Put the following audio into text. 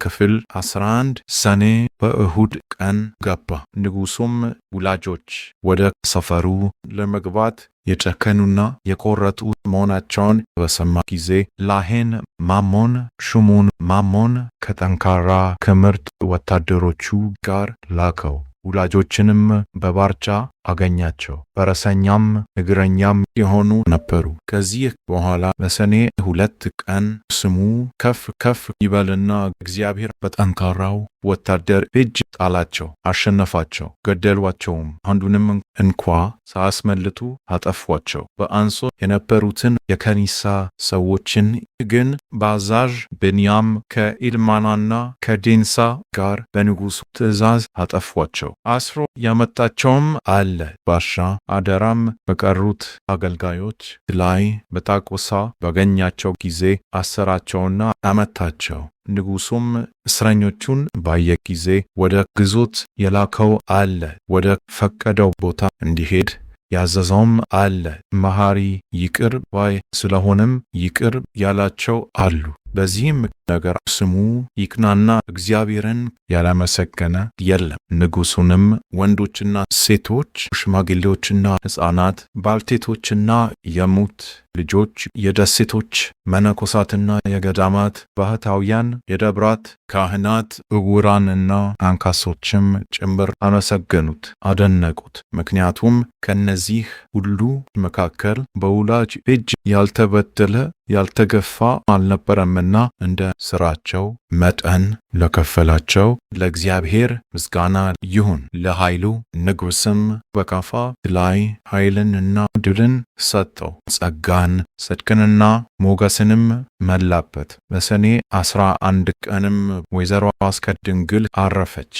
ክፍል 11 ሰኔ በእሁድ ቀን ገባ። ንጉሡም ወላጆች ወደ ሰፈሩ ለመግባት የጨከኑና የቆረጡ መሆናቸውን በሰማ ጊዜ ላሄን ማሞን ሹሙን ማሞን ከጠንካራ ከምርጥ ወታደሮቹ ጋር ላከው። ወላጆችንም በባርቻ አገኛቸው። ፈረሰኛም እግረኛም የሆኑ ነበሩ። ከዚህ በኋላ በሰኔ 2 ቀን ስሙ ከፍ ከፍ ይበልና እግዚአብሔር በጠንካራው ወታደር እጅ ጣላቸው፣ አሸነፋቸው፣ ገደሏቸውም። አንዱንም እንኳ ሳያስመልጡ አጠፏቸው። በአንጾት የነበሩትን የከኒሳ ሰዎችን ግን በአዛዥ ብንያም ከኢልማናና ከዴንሳ ጋር በንጉሡ ትእዛዝ አጠፏቸው። አስሮ ያመጣቸውም አለ። ባሻ አደራም በቀሩት አገልጋዮች ላይ በታቆሳ ባገኛቸው ጊዜ አሰራቸውና አመታቸው። ንጉሡም እስረኞቹን ባየ ጊዜ ወደ ግዞት የላከው አለ፣ ወደ ፈቀደው ቦታ እንዲሄድ ያዘዘውም አለ። መሐሪ ይቅር ባይ ስለሆነም ይቅር ያላቸው አሉ። በዚህም ነገር ስሙ ይቅናና እግዚአብሔርን ያላመሰገነ የለም። ንጉሡንም ወንዶችና ሴቶች፣ ሽማግሌዎችና ሕፃናት፣ ባልቴቶችና የሙት ልጆች፣ የደሴቶች መነኮሳትና የገዳማት ባህታውያን፣ የደብራት ካህናት፣ ዕውራንና አንካሶችም ጭምር አመሰገኑት፣ አደነቁት። ምክንያቱም ከነዚህ ሁሉ መካከል በወላጅ እጅ ያልተበደለ ያልተገፋ አልነበረምና እንደ ሥራቸው መጠን ለከፈላቸው ለእግዚአብሔር ምስጋና ይሁን። ለኃይሉ ንጉሥም በካፋ ላይ ኃይልንና ድልን ሰጠው፣ ጸጋን ጽድቅንና ሞገስንም መላበት። በሰኔ 11 ቀንም ወይዘሮ አስከድንግል አረፈች።